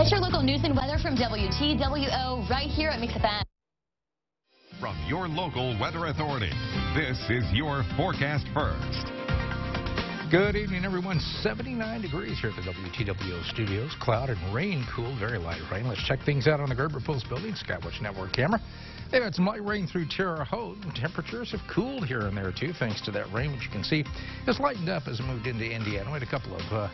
Get your local news and weather from WTWO right here at Mix FM. From your local weather authority, this is your Forecast First. Good evening, everyone. 79 degrees here at the WTWO studios. Cloud and rain, cool, very light rain. Let's check things out on the Gerber Post building. Skywatch Network camera. They've had some light rain through Terre Haute. Temperatures have cooled here and there, too, thanks to that rain, which you can see has lightened up as it moved into Indiana. We had a couple of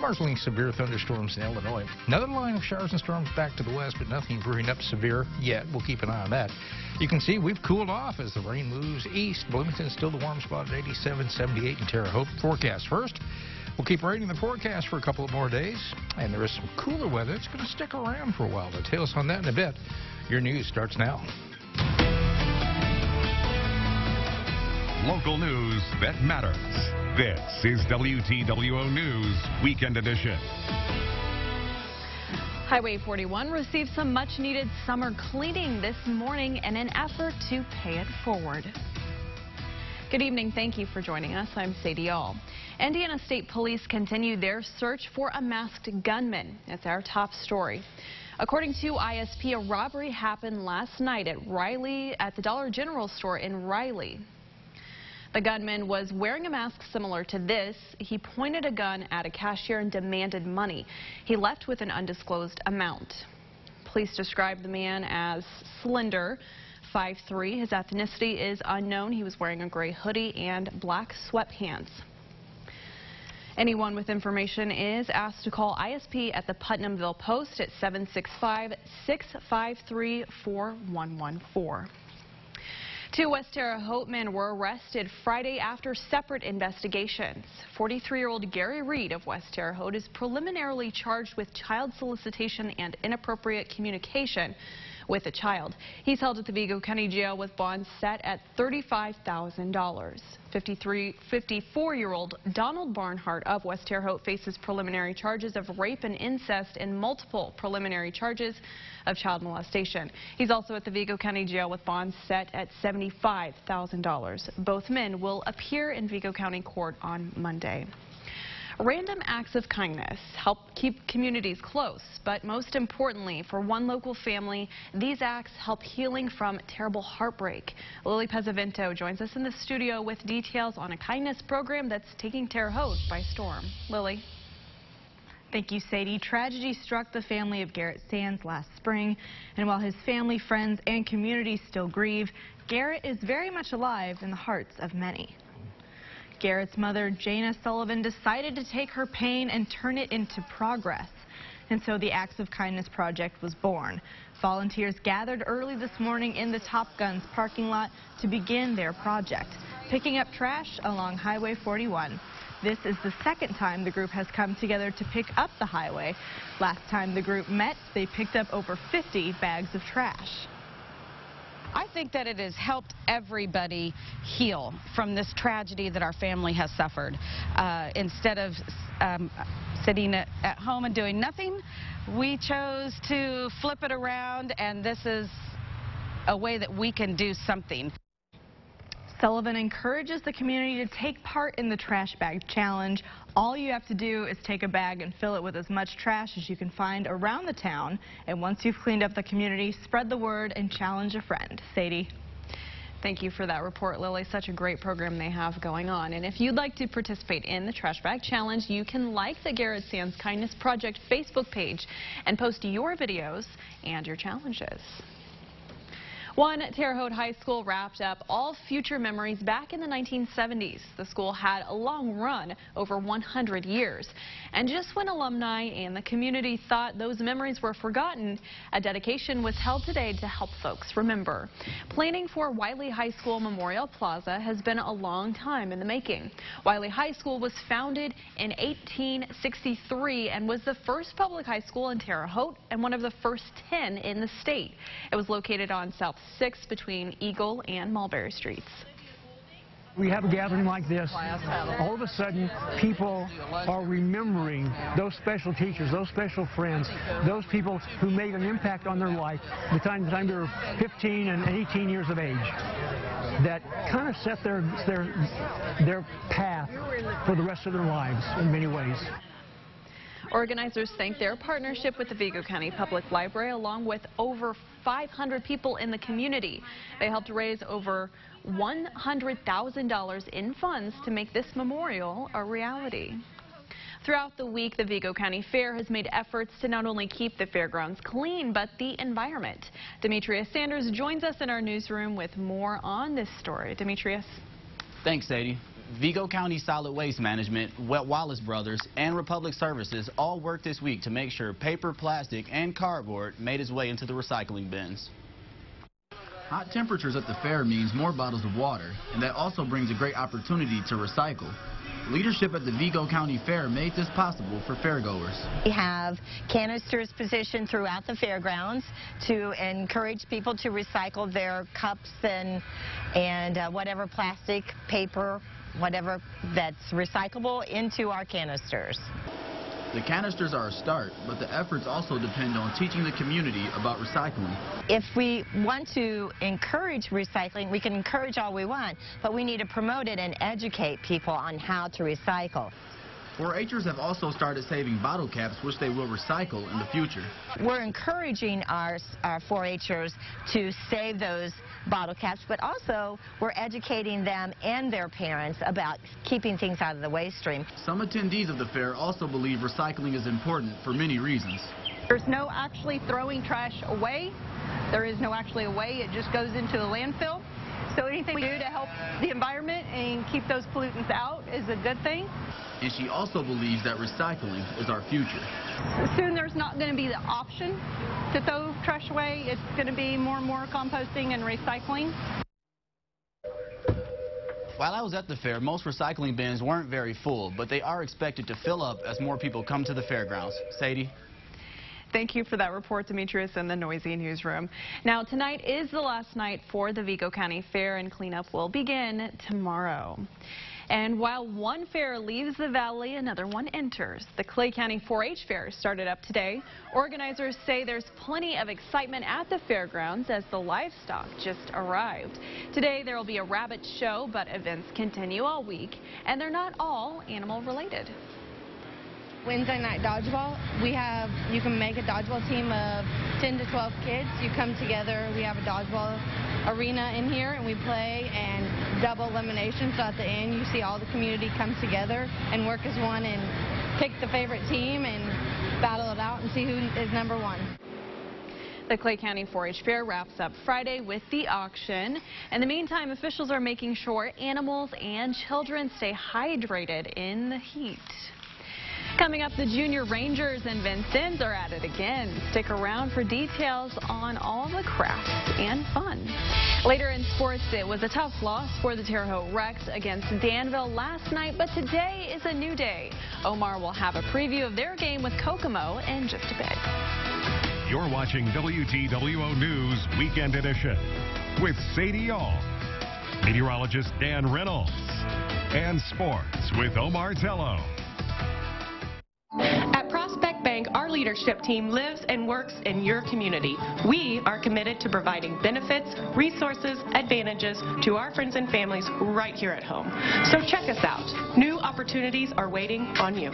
marginally severe thunderstorms in Illinois. Another line of showers and storms back to the west, but nothing brewing up severe yet. We'll keep an eye on that. You can see we've cooled off as the rain moves east. Bloomington's still the warm spot at 87, 78 in Terre Haute. Forecast first. We'll keep rating the forecast for a couple of more days, and there is some cooler weather. It's going to stick around for a while. Details on that in a bit. Your news starts now. Local news that matters. This is WTWO News Weekend Edition. Highway 41 received some much-needed summer cleaning this morning in an effort to pay it forward. Good evening. Thank you for joining us. I'm Sadie All. Indiana State Police continue their search for a masked gunman. It's our top story. According to ISP, a robbery happened last night at the Dollar General store in Riley. The gunman was wearing a mask similar to this. He pointed a gun at a cashier and demanded money. He left with an undisclosed amount. Police described the man as slender, 5'3". His ethnicity is unknown. He was wearing a gray hoodie and black sweatpants. Anyone with information is asked to call ISP at the Putnamville Post at 765-653-4114. Two West Terre Haute men were arrested Friday after separate investigations. 43-year-old Gary Reed of West Terre Haute is preliminarily charged with child solicitation and inappropriate communication with a child. He's held at the Vigo County Jail with bonds set at $35,000. 54-year-old Donald Barnhart of West Terre Haute faces preliminary charges of rape and incest and multiple preliminary charges of child molestation. He's also at the Vigo County Jail with bonds set at $75,000. Both men will appear in Vigo County Court on Monday. Random acts of kindness help keep communities close, but most importantly, for one local family, these acts help healing from terrible heartbreak. Lily Pezzavento joins us in the studio with details on a kindness program that's taking Terre Haute by storm. Lily. Thank you, Sadie. Tragedy struck the family of Garrett Sands last spring, and while his family, friends, and community still grieve, Garrett is very much alive in the hearts of many. Garrett's mother, Jana Sullivan, decided to take her pain and turn it into progress. And so the Acts of Kindness Project was born. Volunteers gathered early this morning in the Top Guns parking lot to begin their project, picking up trash along Highway 41. This is the second time the group has come together to pick up the highway. Last time the group met, they picked up over 50 bags of trash. I think that it has helped everybody heal from this tragedy that our family has suffered. Instead of sitting at home and doing nothing, we chose to flip it around, and this is a way that we can do something. Sullivan encourages the community to take part in the Trash Bag Challenge. All you have to do is take a bag and fill it with as much trash as you can find around the town. And once you've cleaned up the community, spread the word and challenge a friend. Sadie. Thank you for that report, Lily. Such a great program they have going on. And if you'd like to participate in the Trash Bag Challenge, you can like the Garrett Sands Kindness Project Facebook page and post your videos and your challenges. One Terre Haute High School wrapped up all future memories back in the 1970s. The school had a long run, over 100 years. And just when alumni and the community thought those memories were forgotten, a dedication was held today to help folks remember. Planning for Wiley High School Memorial Plaza has been a long time in the making. Wiley High School was founded in 1863 and was the first public high school in Terre Haute and one of the first 10 in the state. It was located on South 6th between Eagle and Mulberry Streets. We have a gathering like this, all of a sudden people are remembering those special teachers, those special friends, those people who made an impact on their life the time they were 15 and 18 years of age, that kind of set their path for the rest of their lives in many ways. Organizers thank their partnership with the Vigo County Public Library, along with over 500 people in the community. They helped raise over $100,000 in funds to make this memorial a reality. Throughout the week, the Vigo County Fair has made efforts to not only keep the fairgrounds clean, but the environment. Demetrius Sanders joins us in our newsroom with more on this story. Demetrius. Thanks, Sadie. Vigo County Solid Waste Management, Wallace Brothers, and Republic Services all worked this week to make sure paper, plastic, and cardboard made its way into the recycling bins. Hot temperatures at the fair means more bottles of water, and that also brings a great opportunity to recycle. Leadership at the Vigo County Fair made this possible for fairgoers. We have canisters positioned throughout the fairgrounds to encourage people to recycle their cups and whatever plastic, paper, whatever that's recyclable into our canisters. The canisters are a start, but the efforts also depend on teaching the community about recycling. If we want to encourage recycling, we can encourage all we want, but we need to promote it and educate people on how to recycle. 4-Hers have also started saving bottle caps, which they will recycle in the future. We're encouraging our 4-Hers to save those bottle caps, but also we're educating them and their parents about keeping things out of the waste stream. Some attendees of the fair also believe recycling is important for many reasons. There's no actually throwing trash away. There is no actually away. It just goes into the landfill. So anything we do to help the environment and keep those pollutants out is a good thing. And she also believes that recycling is our future. Soon there's not going to be the option to throw trash away. It's going to be more and more composting and recycling. While I was at the fair, most recycling bins weren't very full, but they are expected to fill up as more people come to the fairgrounds. Sadie? Thank you for that report, Demetrius, in the noisy newsroom. Now, tonight is the last night for the Vigo County Fair, and cleanup will begin tomorrow. And while one fair leaves the valley, another one enters. The Clay County 4-H Fair started up today. Organizers say there's plenty of excitement at the fairgrounds as the livestock just arrived. Today there will be a rabbit show, but events continue all week, and they're not all animal related. Wednesday night dodgeball. You can make a dodgeball team of 10 to 12 kids. You come together. We have a dodgeball arena in here, and we play and double elimination. So at the end, you see all the community come together and work as one and pick the favorite team and battle it out and see who is number one. The Clay County 4-H Fair wraps up Friday with the auction. In the meantime, officials are making sure animals and children stay hydrated in the heat. Coming up, the Junior Rangers and Vincennes are at it again. Stick around for details on all the crafts and fun. Later in sports, it was a tough loss for the Terre Haute Rex against Danville last night, but today is a new day. Omar will have a preview of their game with Kokomo in just a bit. You're watching WTWO News Weekend Edition with Sadie All, meteorologist Dan Reynolds, and sports with Omar Tello. At Prospect Bank, our leadership team lives and works in your community. We are committed to providing benefits, resources, advantages to our friends and families right here at home. So check us out. New opportunities are waiting on you.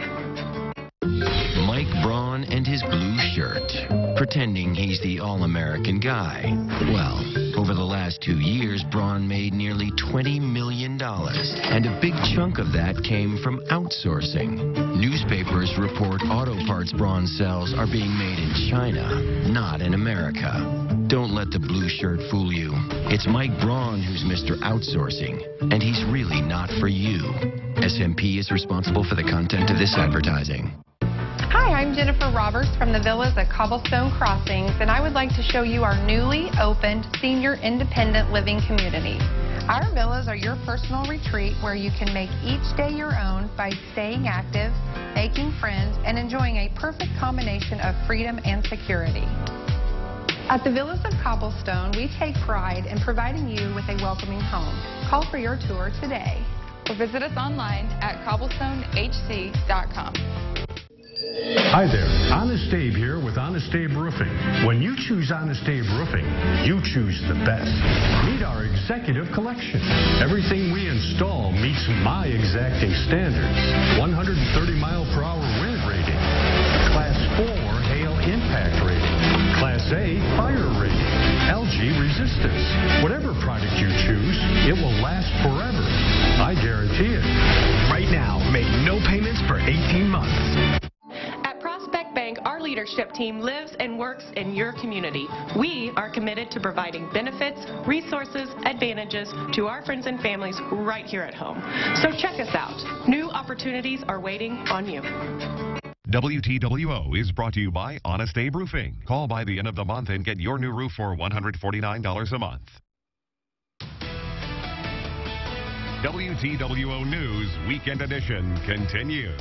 Mike Braun and his blue shirt, pretending he's the all-American guy. Well, over the last 2 years, Braun made nearly $20 million, and a big chunk of that came from outsourcing. Newspapers report auto parts Braun sells are being made in China, not in America. Don't let the blue shirt fool you. It's Mike Braun who's Mr. Outsourcing, and he's really not for you. SMP is responsible for the content of this advertising. Hi, I'm Jennifer Roberts from the Villas at Cobblestone Crossings, and I would like to show you our newly opened senior independent living community. Our villas are your personal retreat where you can make each day your own by staying active, making friends, and enjoying a perfect combination of freedom and security. At the Villas of Cobblestone, we take pride in providing you with a welcoming home. Call for your tour today or visit us online at cobblestonehc.com. Hi there, Honest Abe here with Honest Abe Roofing. When you choose Honest Abe Roofing, you choose the best. Meet our executive collection. Everything we install meets my exacting standards. 130 mile per hour wind rating, Class 4 hail impact rating. Class A fire rating. Algae resistance. Whatever product you choose, it will last forever. I guarantee it. Right now, make no payments for 18 months. At Prospect Bank, our leadership team lives and works in your community. We are committed to providing benefits, resources, advantages to our friends and families right here at home. So check us out. New opportunities are waiting on you. WTWO is brought to you by Honest Abe Roofing. Call by the end of the month and get your new roof for $149 a month. WTWO News Weekend Edition continues.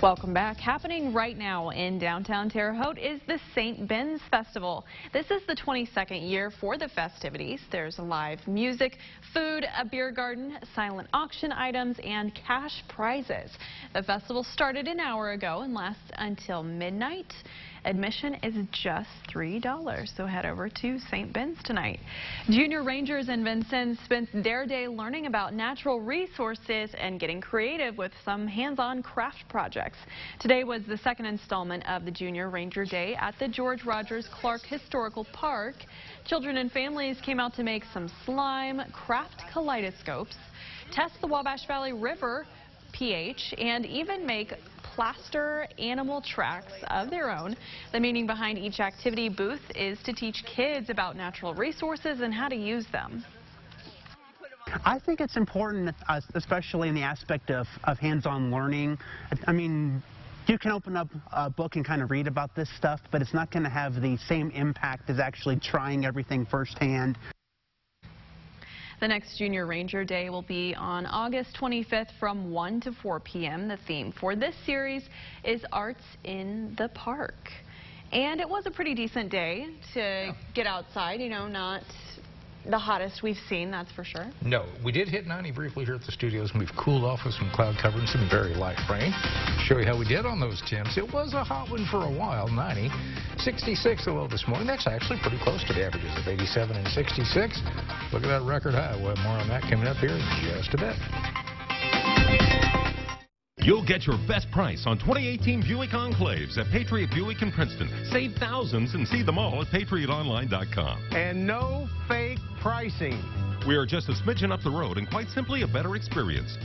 Welcome back. Happening right now in downtown Terre Haute is the St. Ben's Festival. This is the 22nd year for the festivities. There's live music, food, a beer garden, silent auction items, and cash prizes. The festival started an hour ago and lasts until midnight. Admission is just $3, so head over to St. Ben's tonight. Junior Rangers in Vincennes spent their day learning about natural resources and getting creative with some hands-on craft projects. Today was the second installment of the Junior Ranger Day at the George Rogers Clark Historical Park. Children and families came out to make some slime, craft kaleidoscopes, test the Wabash Valley River pH, and even make plaster animal tracks of their own. The meaning behind each activity booth is to teach kids about natural resources and how to use them. I think it's important, especially in the aspect of hands-on learning. I mean, you can open up a book and kind of read about this stuff, but it's not going to have the same impact as actually trying everything firsthand. The next Junior Ranger Day will be on August 25th from 1 to 4 p.m. The theme for this series is Arts in the Park. And it was a pretty decent day to get outside, you know, not the hottest we've seen, that's for sure. No, we did hit 90 briefly here at the studios, and we've cooled off with some cloud cover and some very light rain. Show you how we did on those temps. It was a hot one for a while, 90. 66 the low this morning. That's actually pretty close to the averages of 87 and 66. Look at that record high. We'll have more on that coming up here in just a bit. You'll get your best price on 2018 Buick Enclaves at Patriot Buick in Princeton. Save thousands and see them all at patriotonline.com. And no fake pricing. We are just a smidgen up the road and quite simply a better experience.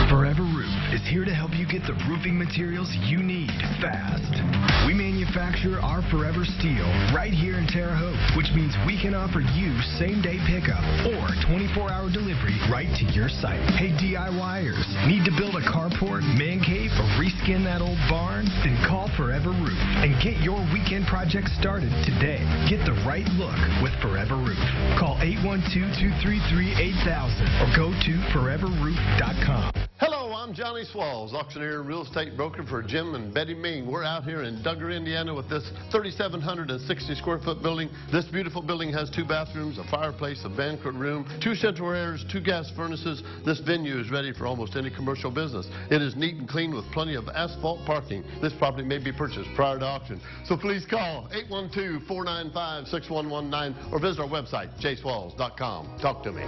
Forever Roof is here to help you get the roofing materials you need fast. We manufacture our Forever Steel right here in Terre Haute, which means we can offer you same-day pickup or 24-hour delivery right to your site. Hey DIYers, need to build a carport, man cave, or reskin that old barn? Then call Forever Roof and get your weekend project started today. Get the right look with Forever Roof. Call 812-233-8000 or go to foreverroof.com. Hello, I'm Johnny Swalls, auctioneer and real estate broker for Jim and Betty Ming. We're out here in Duggar, Indiana with this 3,760 square foot building. This beautiful building has 2 bathrooms, a fireplace, a banquet room, 2 central airs, 2 gas furnaces. This venue is ready for almost any commercial business. It is neat and clean with plenty of asphalt parking. This property may be purchased prior to auction. So please call 812-495-6119 or visit our website, jswalls.com. Talk to me.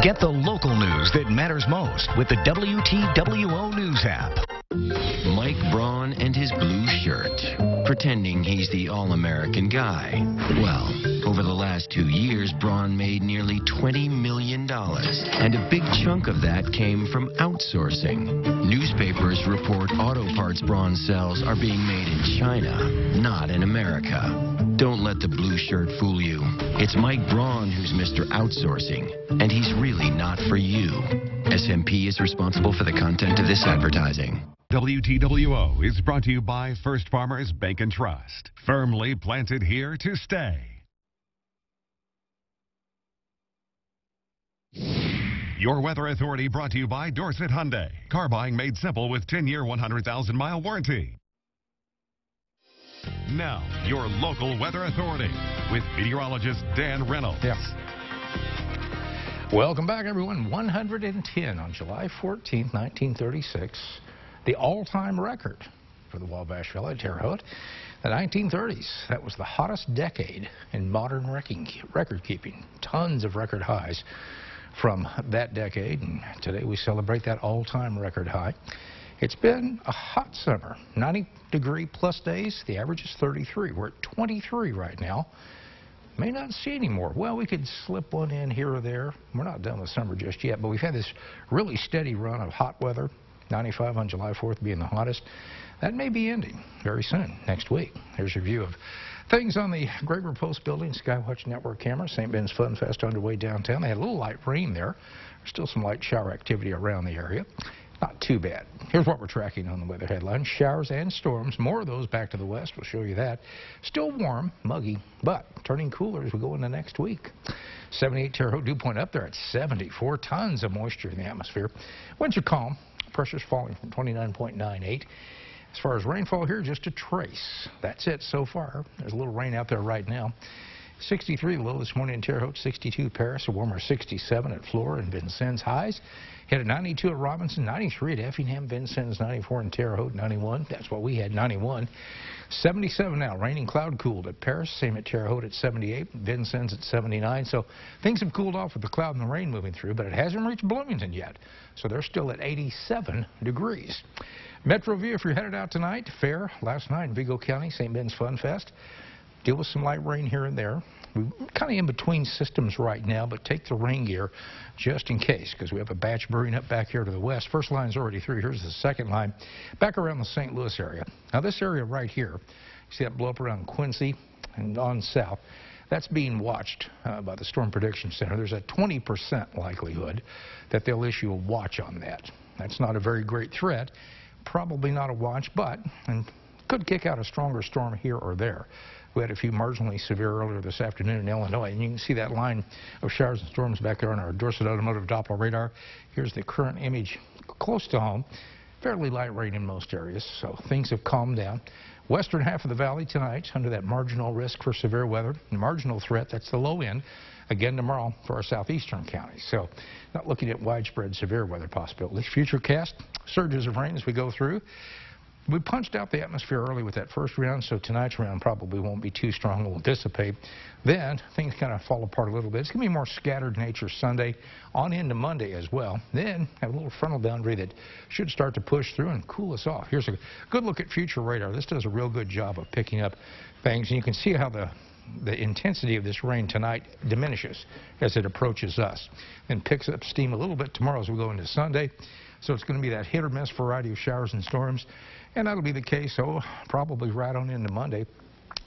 Get the local news that matters most with the WTWO News app. Mike Braun and his blue shirt, pretending he's the all-American guy. Well, over the last 2 years, Braun made nearly $20 million, and a big chunk of that came from outsourcing. Newspapers report auto parts Braun sells are being made in China, not in America. Don't let the blue shirt fool you. It's Mike Braun who's Mr. Outsourcing, and he's really not for you. SMP is responsible for the content of this advertising. WTWO is brought to you by First Farmers Bank and Trust. Firmly planted here to stay. Your Weather Authority brought to you by Dorset Hyundai. Car buying made simple with 10-year, 100,000-mile warranty. Now, your local Weather Authority with meteorologist Dan Reynolds. Yes. Welcome back, everyone. 110 on July 14th, 1936. The all-time record for the Wabash Valley, Terre Haute. The 1930s, that was the hottest decade in modern record keeping. Tons of record highs. from that decade, and today we celebrate that all-time record high. It's been a hot summer, 90-degree-plus days. The average is 33. We're at 23 right now. May not see any more. Well, we could slip one in here or there. We're not done with summer just yet, but we've had this really steady run of hot weather. 95 on July 4th being the hottest. That may be ending very soon, next week. Here's your view of things on the Great River Post building, Skywatch Network camera. St. Ben's Fun Fest underway downtown. They had a little light rain there. There's still some light shower activity around the area. Not too bad. Here's what we're tracking on the weather headline. Showers and storms. More of those back to the west. We'll show you that. Still warm, muggy, but turning cooler as we go into next week. 78 Terre Haute, dew point up there at 74. Tons of moisture in the atmosphere. Winds are calm. Pressure's falling from 29.98. As far as rainfall here, just a trace. That's it so far. There's a little rain out there right now. 63 low this morning in Terre Haute, 62 Paris, a warmer 67 at Flora and Vincennes. Highs hit a 92 at Robinson, 93 at Effingham, Vincennes, 94 in Terre Haute, 91. That's what we had, 91. 77 now, raining cloud cooled at Paris, same at Terre Haute at 78, Vincennes at 79. So things have cooled off with the cloud and the rain moving through, but it hasn't reached Bloomington yet. So they're still at 87 degrees. Metroview, if you're headed out tonight, fair last night in Vigo County, St. Ben's Fun Fest. Deal with some light rain here and there. We're kind of in between systems right now, but take the rain gear just in case, because we have a batch brewing up back here to the west. First line's already through. Here's the second line back around the St. Louis area. Now this area right here, you see that blow up around Quincy and on south, that's being watched by the Storm Prediction Center. There's a 20% likelihood that they'll issue a watch on that. That's not a very great threat. Probably not a watch, but and could kick out a stronger storm here or there. We had a few marginally severe earlier this afternoon in Illinois, and you can see that line of showers and storms back there on our Dorset Automotive Doppler radar. Here's the current image close to home. Fairly light rain in most areas, so things have calmed down. Western half of the valley tonight under that marginal risk for severe weather. Marginal threat, that's the low end. Again tomorrow for our southeastern counties. So not looking at widespread severe weather possibilities. Futurecast, surges of rain as we go through. We punched out the atmosphere early with that first round, so tonight's round probably won't be too strong. It will dissipate. Then things kind of fall apart a little bit. It's going to be more scattered nature Sunday on into Monday as well. Then have a little frontal boundary that should start to push through and cool us off. Here's a good look at future radar. This does a real good job of picking up things, and you can see how the intensity of this rain tonight diminishes as it approaches us and picks up steam a little bit tomorrow as we go into Sunday. So it's going to be that hit or miss variety of showers and storms, and that'll be the case, probably right on into Monday.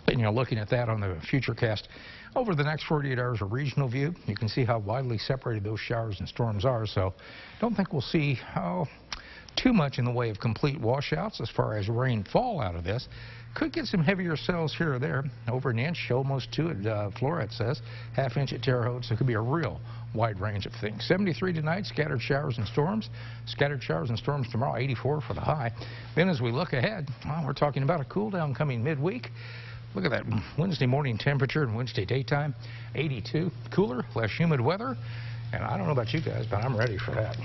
And you're looking at that on the Futurecast over the next 48 hours, a regional view. You can see how widely separated those showers and storms are, so don't think we'll see too much in the way of complete washouts as far as rainfall out of this. Could get some heavier cells here or there, over an inch, almost 2 at Flora, it says, ½ inch at Terre Haute, so it could be a real wide range of things. 73 tonight, scattered showers and storms. Scattered showers and storms tomorrow, 84 for the high. Then as we look ahead, well, we're talking about a cool down coming midweek. Look at that Wednesday morning temperature and Wednesday daytime, 82. Cooler, less humid weather. And I don't know about you guys, but I'm ready for that.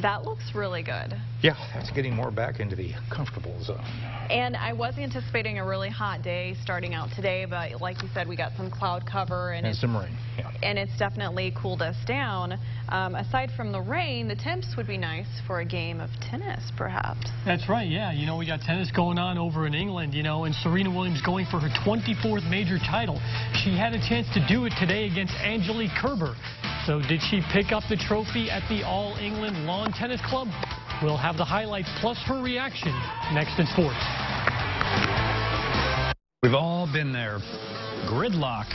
That looks really good. Yeah, that's getting more back into the comfortable zone. And I was anticipating a really hot day starting out today, but like you said, we got some cloud cover and some rain. Yeah. And it's definitely cooled us down. Aside from the rain, the temps would be nice for a game of tennis, perhaps. That's right, yeah. You know, we got tennis going on over in England, you know, and Serena Williams going for her 24th major title. She had a chance to do it today against Angelique Kerber. So did she pick up the trophy at the All England Lawn Tennis Club? We'll have the highlights plus her reaction next in sports. We've all been there. Gridlock.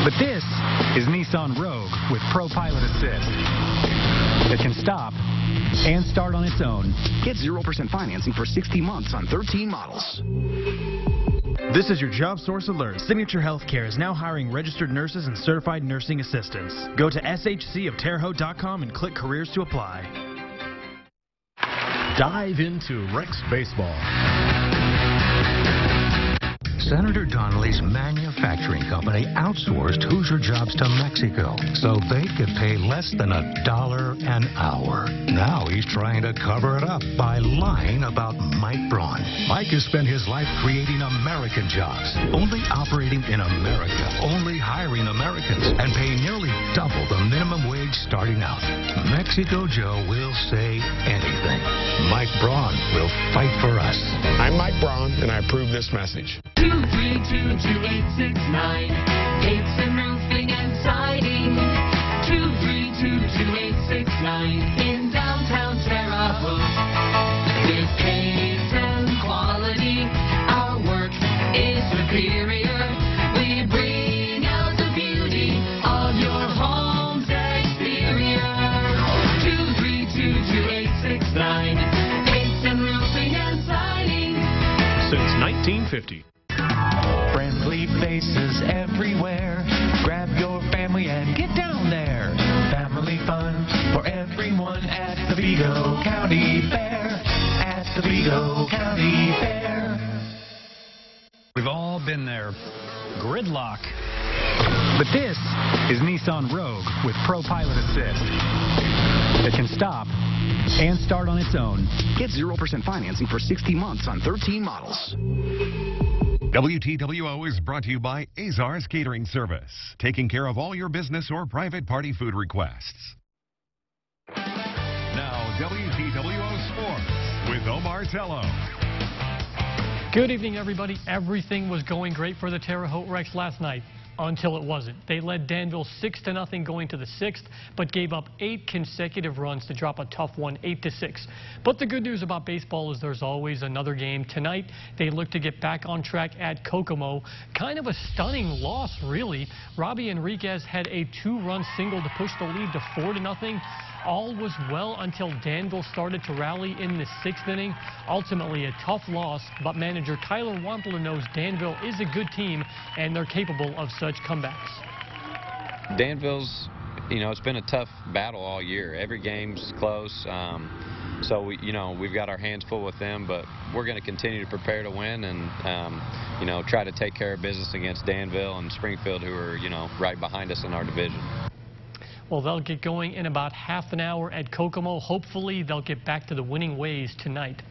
But this is Nissan Rogue with Pro Pilot Assist. It can stop and start on its own. Get 0% financing for 60 months on 13 models. This is your Job Source Alert. Signature Healthcare is now hiring registered nurses and certified nursing assistants. Go to shcofterrehaute.com and click Careers to apply. Dive into Rex Baseball. Senator Donnelly's manufacturing company outsourced Hoosier jobs to Mexico so they could pay less than $1 an hour. Now he's trying to cover it up by lying about Mike Braun. Mike has spent his life creating American jobs, only operating in America, only hiring Americans, and paying nearly double the minimum wage starting out. Mexico Joe will say anything. Mike Braun will fight for us. I'm Mike Braun, and I approve this message. 2322869, Gates and Roofing and Siding. 2322869 in downtown Terre Haute. With taste and quality, our work is superior. We bring out the beauty of your home's exterior. 2322869, Gates and Roofing and Siding. Since 1950. Friendly faces everywhere. Grab your family and get down there. Family fun for everyone at the Vigo County Fair. At the Vigo County Fair. We've all been there. Gridlock. But this is Nissan Rogue with Pro Pilot Assist. It can stop and start on its own. Get 0% financing for 60 months on 13 models. WTWO is brought to you by Azar's Catering Service, taking care of all your business or private party food requests. Now, WTWO Sports with Omar Tello. Good evening, everybody. Everything was going great for the Terre Haute Rex last night. Until it wasn't. They led Danville 6-0 going to the 6th, but gave up 8 consecutive runs to drop a tough one, 8-6. But the good news about baseball is there's always another game. Tonight, they look to get back on track at Kokomo. Kind of a stunning loss, really. Robbie Enriquez had a 2-run single to push the lead to 4-0. All was well until Danville started to rally in the 6th inning. Ultimately, a tough loss, but manager Tyler Wampler knows Danville is a good team, and they're capable of such comebacks. Danville's, it's been a tough battle all year. Every game's close. So, we've got our hands full with them, but we're going to continue to prepare to win and, try to take care of business against Danville and Springfield, who are, right behind us in our division. Well, they'll get going in about half an hour at Kokomo. Hopefully, they'll get back to the winning ways tonight.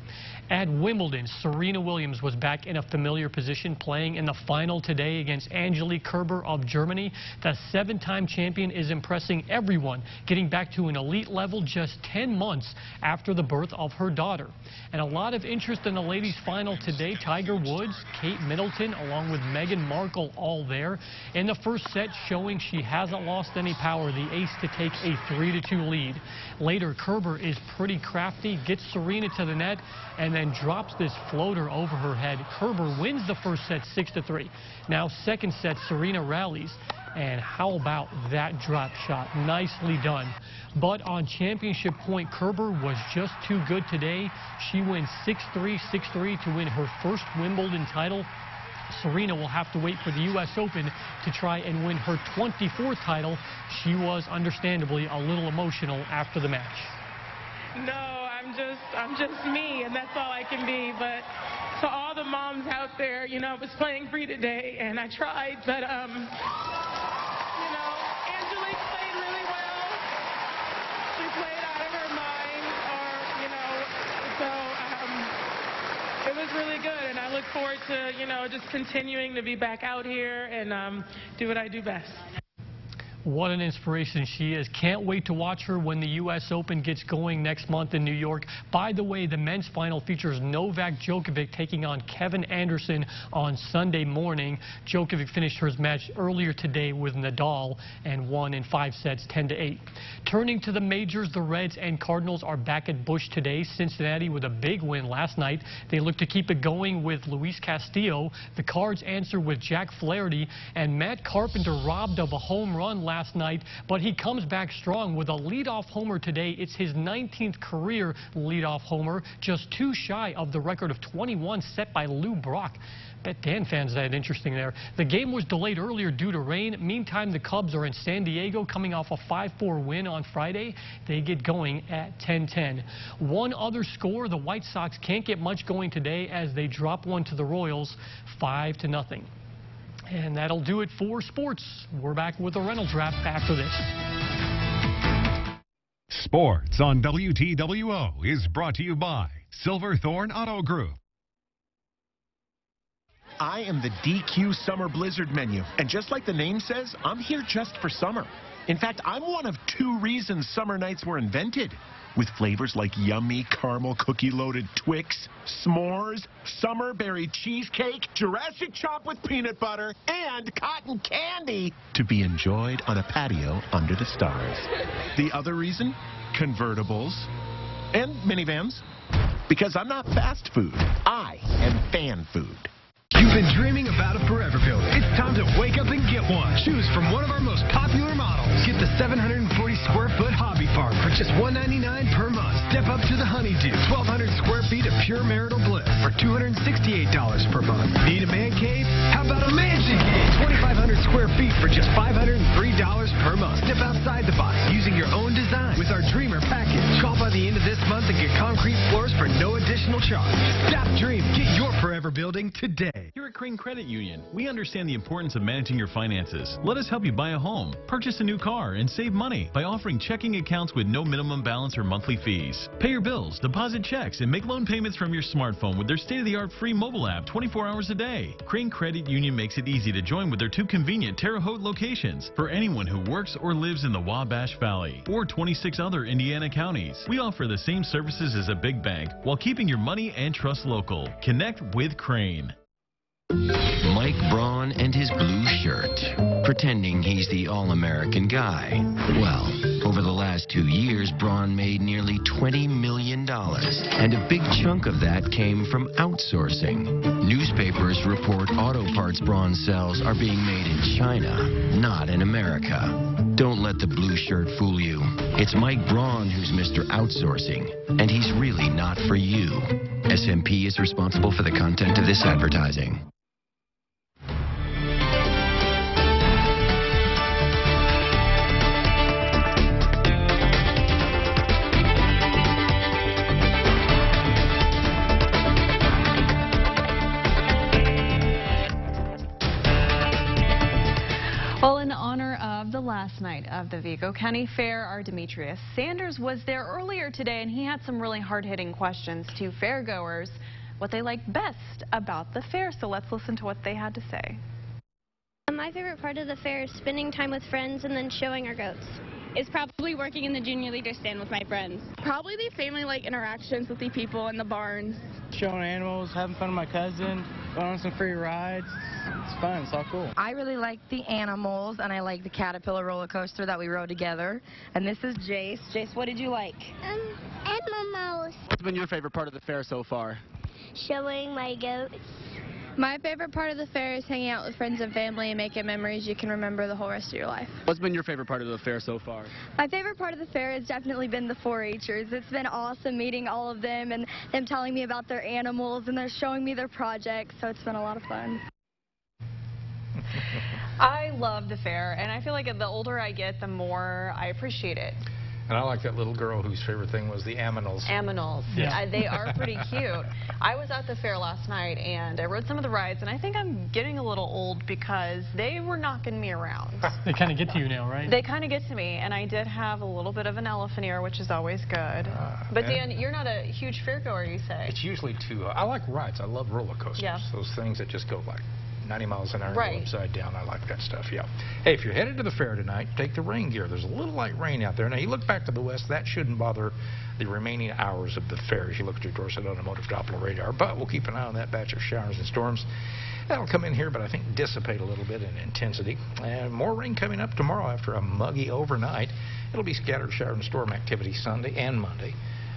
At Wimbledon, Serena Williams was back in a familiar position, playing in the final today against Angelique Kerber of Germany. The 7-time champion is impressing everyone, getting back to an elite level just 10 months after the birth of her daughter. And a lot of interest in the ladies' final today. Tiger Woods, Kate Middleton, along with Meghan Markle, all there. In the first set, showing she hasn't lost any power, the ace to take a 3-2 lead. Later, Kerber is pretty crafty, gets Serena to the net, and then drops this floater over her head. Kerber wins the first set 6-3. Now second set, Serena rallies. And how about that drop shot? Nicely done. But on championship point, Kerber was just too good today. She wins 6-3, 6-3 to win her first Wimbledon title. Serena will have to wait for the U.S. Open to try and win her 24th title. She was understandably a little emotional after the match. No, I'm just me, and that's all I can be. But to all the moms out there, I was playing free today, and I tried, but Angelique played really well. She played out of her mind, so it was really good, and I look forward to, just continuing to be back out here and do what I do best. What an inspiration she is. Can't wait to watch her when the U.S. Open gets going next month in New York. By the way, the men's final features Novak Djokovic taking on Kevin Anderson on Sunday morning. Djokovic finished his match earlier today with Nadal and won in 5 sets, 10-8. Turning to the majors, the Reds and Cardinals are back at Busch today. Cincinnati with a big win last night. They look to keep it going with Luis Castillo. The Cards answer with Jack Flaherty, and Matt Carpenter robbed of a home run last night, but he comes back strong with a leadoff homer today. It's his 19th career leadoff homer, just 2 shy of the record of 21 set by Lou Brock. Bet Dan fans that interesting there. The game was delayed earlier due to rain. Meantime, the Cubs are in San Diego coming off a 5-4 win on Friday. They get going at 10-10. One other score, the White Sox can't get much going today as they drop one to the Royals 5-0. And that'll do it for sports. We're back with the Reynolds Wrap after this. Sports on WTWO is brought to you by Silverthorne Auto Group. I am the DQ Summer Blizzard menu, and just like the name says, I'm here just for summer. In fact, I'm one of 2 reasons summer nights were invented. With flavors like yummy caramel cookie-loaded Twix, s'mores, summer berry cheesecake, Jurassic chop with peanut butter, and cotton candy to be enjoyed on a patio under the stars. The other reason? Convertibles and minivans. Because I'm not fast food. I am fan food. You've been dreaming about a Forever Builder. It's time to wake up and get one. Choose from one of our most popular models. Get the 740 square foot hobby farm for just $199 per month. Step up to the Honeydew, 1,200 square feet of pure marital bliss for $268 per month. Need a man cave? How about a mansion cave? 2,500 square feet for just $503 per month. Step outside the box using your own design with our Dreamer package. Call by the end of this month and get concrete floors for no additional charge. Stop dream. Get your Forever Building today. Here at Crane Credit Union, we understand the importance of managing your finances. Let us help you buy a home, purchase a new car, and save money by offering checking accounts with no minimum balance or monthly fees. Pay your bills, deposit checks, and make loan payments from your smartphone with their state-of-the-art free mobile app 24 hours a day. Crane Credit Union makes it easy to join with their 2 convenient Terre Haute locations for anyone who works or lives in the Wabash Valley or 26 other Indiana counties. We offer the same services as a big bank while keeping your money and trust local. Connect with Crane. Mike Braun and his blue shirt, pretending he's the all-American guy. Well, over the last 2 years, Braun made nearly $20 million, and a big chunk of that came from outsourcing. Newspapers report auto parts Braun sells are being made in China, not in America. Don't let the blue shirt fool you. It's Mike Braun who's Mr. Outsourcing, and he's really not for you. SMP is responsible for the content of this advertising. Well, in honor of the last night of the Vigo County Fair, our Demetrius Sanders was there earlier today, and he had some really hard-hitting questions to fairgoers, what they liked best about the fair. So let's listen to what they had to say. My favorite part of the fair is spending time with friends and then showing our goats. It's probably working in the junior leader stand with my friends. Probably the family-like interactions with the people in the barns. Showing animals, having fun with my cousin, going on some free rides. It's fun. It's all cool. I really like the animals, and I like the Caterpillar roller coaster that we rode together. And this is Jace. Jace, what did you like? Animals. What's been your favorite part of the fair so far? Showing my goats. My favorite part of the fair is hanging out with friends and family and making memories you can remember the whole rest of your life. What's been your favorite part of the fair so far? My favorite part of the fair has definitely been the 4-H'ers. It's been awesome meeting all of them and them telling me about their animals, and they're showing me their projects, so it's been a lot of fun. I love the fair, and I feel like the older I get, the more I appreciate it. And I like that little girl whose favorite thing was the aminals. Aminals. Yeah. They are pretty cute. I was at the fair last night, and I rode some of the rides, and I think I'm getting a little old because they were knocking me around. They kind of get to you now, right? They kind of get to me, and I did have a little bit of an elephant ear, which is always good. But Dan, you're not a huge fairgoer, you say? It's usually too. I like rides. I love roller coasters. Yeah. Those things that just go like 90 miles an hour Right. and go upside down. I like that stuff, yeah. Hey, if you're headed to the fair tonight, take the rain gear. There's a little light rain out there. Now, you look back to the west, that shouldn't bother the remaining hours of the fair as you look at your Dorset Automotive Doppler radar. But we'll keep an eye on that batch of showers and storms. That'll come in here, but I think dissipate a little bit in intensity. And more rain coming up tomorrow after a muggy overnight. It'll be scattered shower and storm activity Sunday and Monday.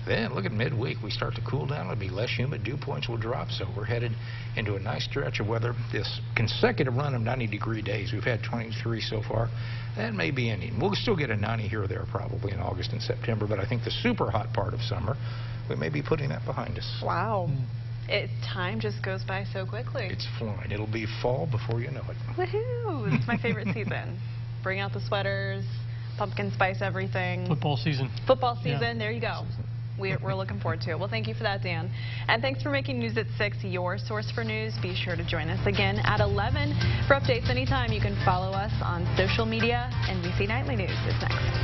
Then look at midweek. We start to cool down. It'll be less humid. Dew points will drop. So we're headed into a nice stretch of weather. This consecutive run of 90-degree days. We've had 23 so far. That may be ending. We'll still get a 90 here or there probably in August and September. But I think the super hot part of summer, we may be putting that behind us. Wow. Time just goes by so quickly. It's flying. It'll be fall before you know it. Woohoo! It's my favorite season. Bring out the sweaters, pumpkin spice everything. Football season. Football season. There you go. We're looking forward to it. Well, thank you for that, Dan. And thanks for making News at 6 your source for news. Be sure to join us again at 11 for updates anytime. You can follow us on social media. NBC Nightly News is next.